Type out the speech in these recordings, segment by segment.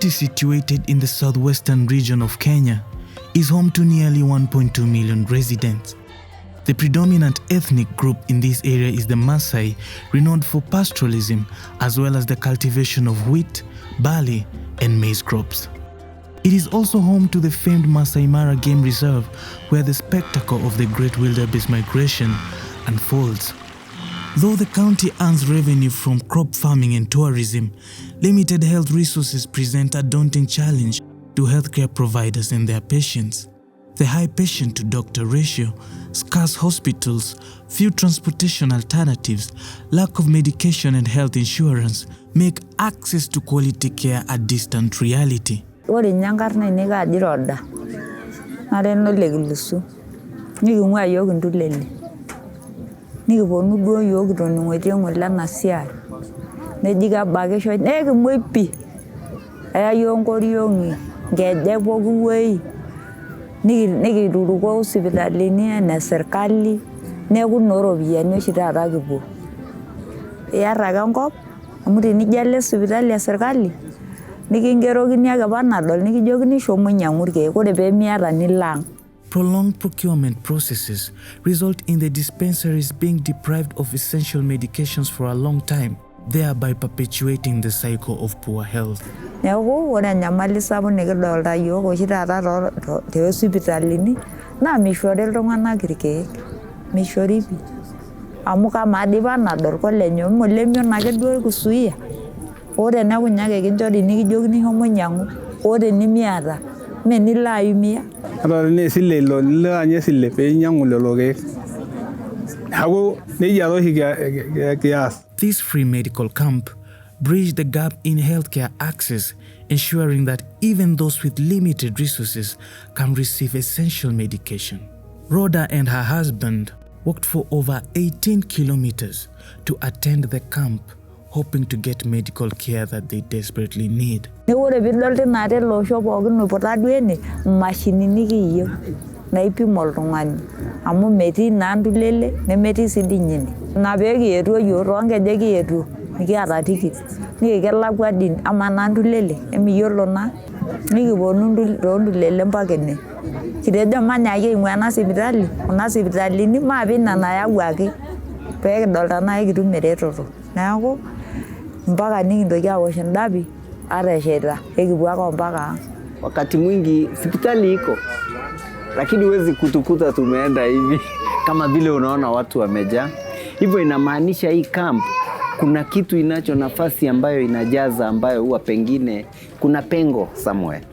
county situated in the southwestern region of Kenya is home to nearly 1.2 million residents. The predominant ethnic group in this area is the Maasai, renowned for pastoralism as well as the cultivation of wheat, barley, and maize crops. It is also home to the famed Masai Mara Game Reserve, where the spectacle of the Great Wildebeest Migration unfolds. Though the county earns revenue from crop farming and tourism, limited health resources present a daunting challenge to healthcare providers and their patients. The high patient-to-doctor ratio, scarce hospitals, few transportation alternatives, lack of medication and health insurance make access to quality care a distant reality. Ore nyankarna inega ajiroda. Nareno legilusu. Nikimwa yogi ntulele. Nikiponu duo yogi toning'otie ng'ole ena siai. Nejiga bakisho nekimwoi pi. Aya yonkoriong'i nkejek pooki wuei. Nikiruruko sipitalini ene serikali neeku nooropiyiani oshi taata kipuo. Iyata ake enkop amu tenijo alo sipitali e serikali nikingerokini ake panadol nikijokini shomo nyang'u irkeek ore pee miata nilo ang'. Prolonged procurement processes result in the dispensaries being deprived of essential medications for a long time, thereby perpetuating the cycle of poor health. Neeku ore enyamali sapuk nikidolta yiok oshi taata toosipitalini naa mishori iltung'anak irkeek, mishori pi. Amu kamaa dii panadol kolenyo molemion ake duo kusuia. Ore eneeku nyake kinchori nikijokini shomo nyang'u, ore nimiata mee nilo aimia. Adol ne sile ilo nilo anya sile pee inyang'u lelo keek. Neeku nejia oshi kias. This free medical camp bridged the gap in healthcare access, ensuring that even those with limited resources can receive essential medication. Rhoda and her husband walked for over 18 kilometers to attend the camp, hoping to get medical care that they desperately need. Ore pidol tinate loosho pookin oiputa duo ene mashinini kiyieu naipim oltung'ani amu metii naa ntulele nemetii sii dii nyine. Ina pee kietuo yiok toonkejek kietuo nikiata tikit nikikelakwa dii ama naa ntulele emiyiolo naa nikiponu toontulele mpaka ene. Kitejo manyaki aing'ua ena sipitali kuna sipitalini maapi ina nayawuaki pee kidol tenaa kitum eretoto. Neeku mpaka nikintoki awosh ndapi atesheita ekipuo ake mpaka ang'. Wakati mwingi hospitali iko lakini huwezi kutukuta tumeenda hivi kama vile unaona watu wamejaa. Hivyo inamaanisha hii camp kuna kitu inacho nafasi ambayo inajaza ambayo huwa pengine kuna pengo somewhere.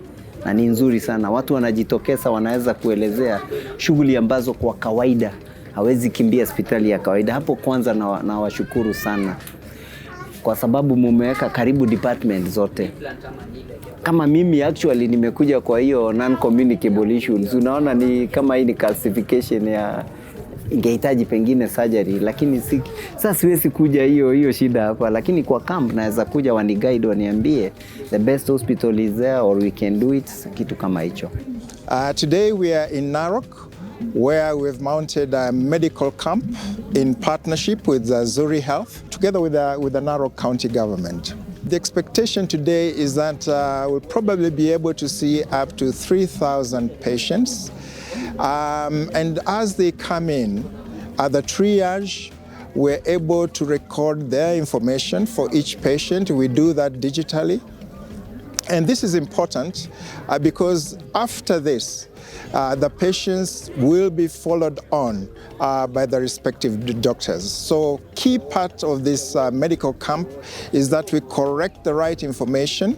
Na ni nzuri sana. Watu wanajitokeza wanaweza kuelezea shughuli ambazo kwa kawaida hawezi kimbia hospitali ya kawaida. Hapo kwanza na washukuru sana. Kwa sababu mumeweka karibu department zote. Kama mimi actually nimekuja kwa hiyo non-communicable issues. Unaona ni kama hii ni calcification ya ingehitaji pengine surgery. Lakini sasa siwezi kuja hiyo shida hapa. Lakini kwa camp naweza kuja waniguide waniambie the best hospital is there or we can do it. Kitu kama hicho. Today we are in Narok, where we've mounted a medical camp in partnership with Zuri Health, together with the Narok County government. The expectation today is that we'll probably be able to see up to 3,000 patients. And as they come in, at the triage, we're able to record their information for each patient. We do that digitally. And this is important because after this, the patients will be followed on by the respective doctors. So key part of this medical camp is that we correct the right information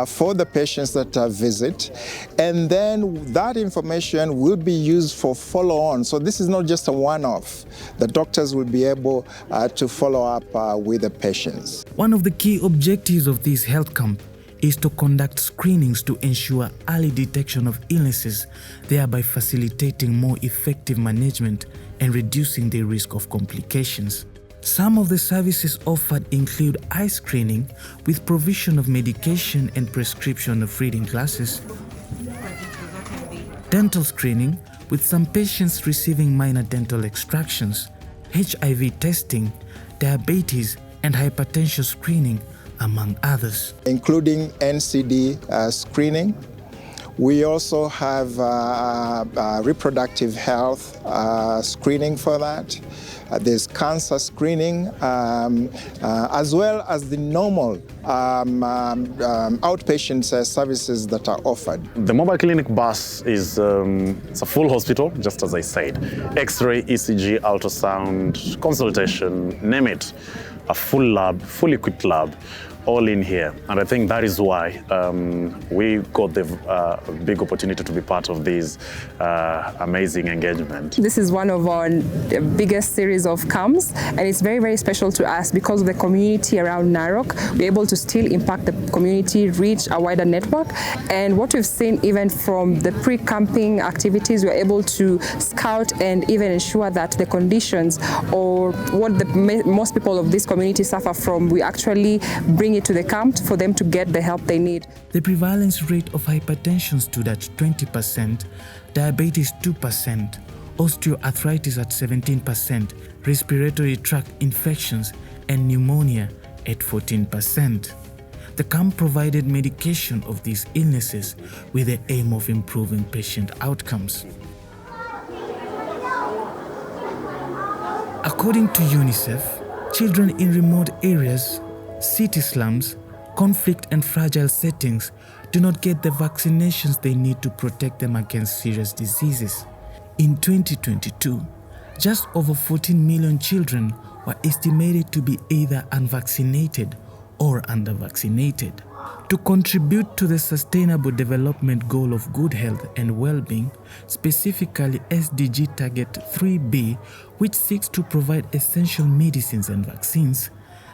for the patients that visit, and then that information will be used for follow-on. So this is not just a one-off. The doctors will be able to follow up with the patients. One of the key objectives of this health camp is to conduct screenings to ensure early detection of illnesses, thereby facilitating more effective management and reducing the risk of complications. Some of the services offered include eye screening with provision of medication and prescription of reading glasses, dental screening with some patients receiving minor dental extractions, HIV testing, diabetes and hypertension screening, among others. Including NCD screening. We also have reproductive health screening for that. There's cancer screening, as well as the normal outpatient services that are offered. The mobile clinic bus is it's a full hospital, just as I said. X-ray, ECG, ultrasound, consultation, name it. A full lab, fully equipped lab, all in here. And I think that is why we got the big opportunity to be part of this amazing engagement. This is one of our biggest series of camps, and it's very, very special to us because of the community around Narok. We're able to still impact the community, reach a wider network. And what we've seen even from the pre-camping activities, we're able to scout and even ensure that the conditions or what most people of this community suffer from, we actually bring it to the camp for them to get the help they need. The prevalence rate of hypertension stood at 20%, diabetes 2%, osteoarthritis at 17%, respiratory tract infections and pneumonia at 14%. The camp provided medication of these illnesses with the aim of improving patient outcomes. According to UNICEF, children in remote areas, city slums, conflict and fragile settings do not get the vaccinations they need to protect them against serious diseases. In 2022, just over 14 million children were estimated to be either unvaccinated or under-vaccinated. To contribute to the Sustainable Development Goal of good health and well-being, specifically SDG Target 3B, which seeks to provide essential medicines and vaccines,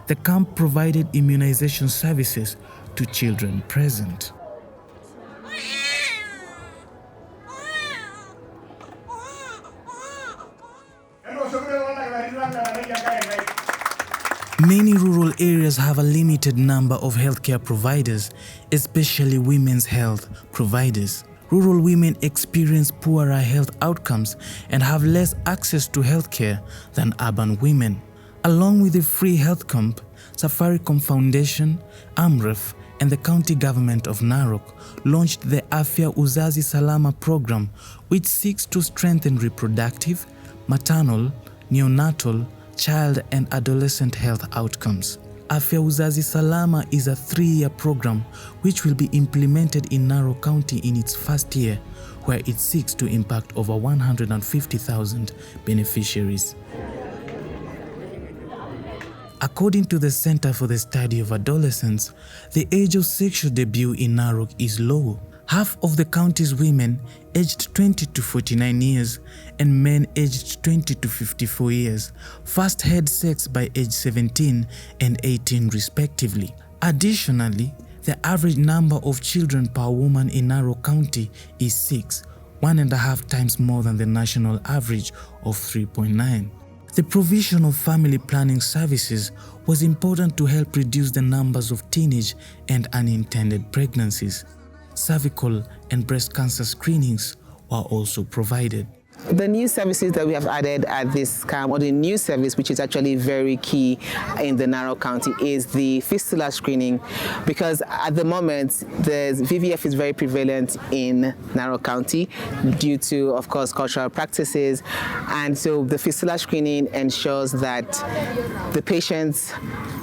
the camp provided immunization services to children present. Many rural areas have a limited number of healthcare providers, especially women's health providers. Rural women experience poorer health outcomes and have less access to healthcare than urban women. Along with the free health camp, Safaricom Foundation, AMREF, and the county government of Narok launched the Afya Uzazi Salama program, which seeks to strengthen reproductive, maternal, neonatal, child and adolescent health outcomes. Afya Uzazi Salama is a 3-year program which will be implemented in Narok County in its first year, where it seeks to impact over 150,000 beneficiaries. According to the Center for the Study of Adolescents, the age of sexual debut in Narok is low. Half of the county's women aged 20 to 49 years and men aged 20 to 54 years first had sex by age 17 and 18 respectively. Additionally, the average number of children per woman in Narok County is 6, 1.5 times more than the national average of 3.9. The provision of family planning services was important to help reduce the numbers of teenage and unintended pregnancies. Cervical and breast cancer screenings were also provided. The new services that we have added at this camp, or the new service which is actually very key in the Narok County, is the fistula screening, because at the moment the VVF is very prevalent in Narok County due to, of course, cultural practices, and so the fistula screening ensures that the patients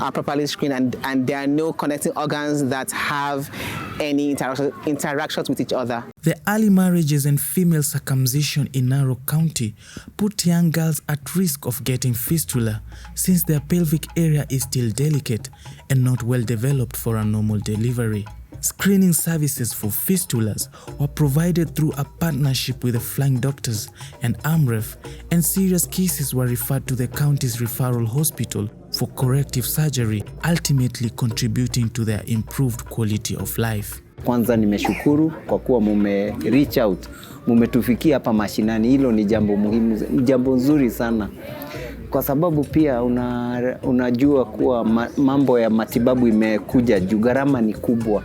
are properly screened and there are no connecting organs that have any interactions with each other. The early marriages and female circumcision in Narok County put young girls at risk of getting fistula, since their pelvic area is still delicate and not well developed for a normal delivery. Screening services for fistulas were provided through a partnership with the Flying Doctors and AMREF, and serious cases were referred to the county's referral hospital for corrective surgery, ultimately contributing to their improved quality of life. Kwanza nimeshukuru kwa kuwa reach out, mumetufikia hapa mashinani. Hilo ni jambo muhimu, ni jambo nzuri sana. Kwa sababu pia unajua kuwa mambo ya matibabu imekuja juu, gharama ni kubwa,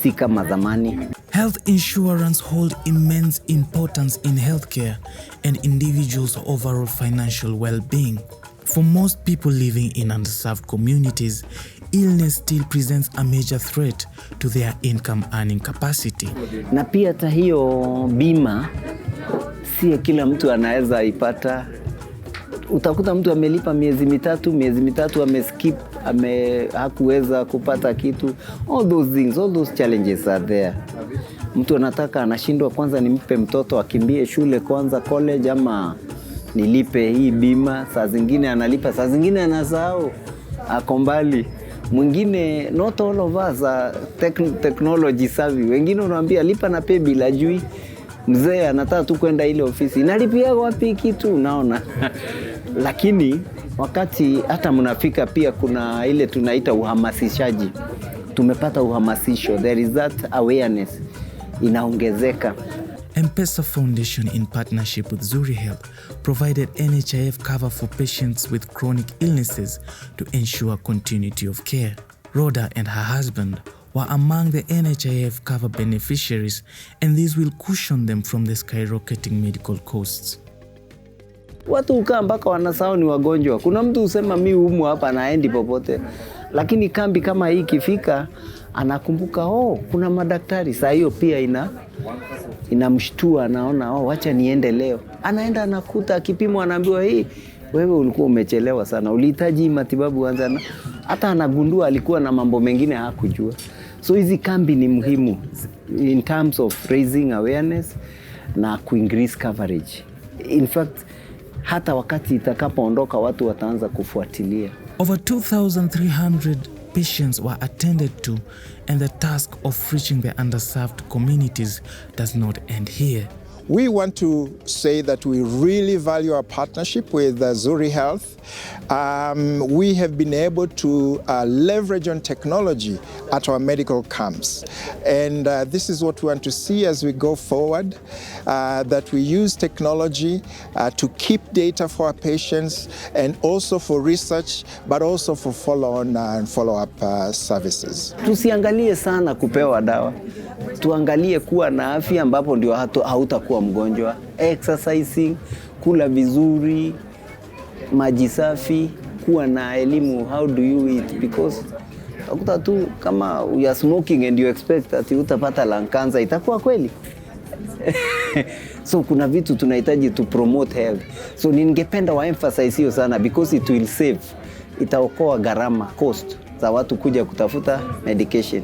si kama zamani. Health insurance hold immense importance in healthcare and individuals' overall financial well-being. For most people living in underserved communities, illness still presents a major threat to their income earning capacity. Na pia hata hiyo bima si kila mtu anaweza ipata. Utakuta mtu amelipa miezi mitatu ameskip, hakuweza kupata kitu. All those things, all those challenges are there. Mtu anataka anashindwa, kwanza nimpe mtoto akimbie shule kwanza college, ama nilipe hii bima. Saa zingine analipa, saa zingine anasahau, ako mbali. Mwingine, not all of us are technology savvy. Wengine unaambia lipa na pay bill, ajui. Mzee anataka tu kwenda ile ofisi, nalipia wapi kitu, unaona. Lakini wakati hata mnafika pia kuna ile tunaita uhamasishaji. Tumepata uhamasisho, there is that awareness inaongezeka. M-Pesa Foundation, in partnership with Zuri Health, provided NHIF cover for patients with chronic illnesses to ensure continuity of care. Rhoda and her husband were among the NHIF cover beneficiaries, and this will cushion them from the skyrocketing medical costs. Watu ukaa mpaka wanasahau ni wagonjwa. Kuna mtu usema mimi humu hapa naendi popote. Lakini kambi kama hii kifika, anakumbuka kuna madaktari. Saa hiyo pia inamshtua, anaona wacha niende leo. Anaenda anakuta kipimo, anaambiwa wewe ulikuwa umechelewa sana. Ulihitaji matibabu anza. Hata anagundua alikuwa na mambo mengine hakujua. So hizi kambi ni muhimu in terms of raising awareness na increase coverage. In fact, hata wakati itakapoondoka watu wataanza kufuatilia. Over 2,300 patients were attended to, and the task of reaching the underserved communities does not end here. We want to say that we really value our partnership with Zuri Health. We have been able to leverage on technology at our medical camps. And this is what we want to see as we go forward, that we use technology to keep data for our patients and also for research, but also for follow-on and follow-up services. Tusiangalie sana kupewa dawa. Tuangalie kuwa na afya ambapo ndio hautakuwa mgonjwa. Exercising, kula vizuri, maji safi, kuwa na elimu how do you eat, because utakuta tu kama you are smoking and you expect that utapata lung cancer, itakuwa kweli? So kuna vitu tunahitaji to promote health. So ningependa wa emphasize hiyo sana, because it will save, itaokoa gharama, cost za watu kuja kutafuta medication.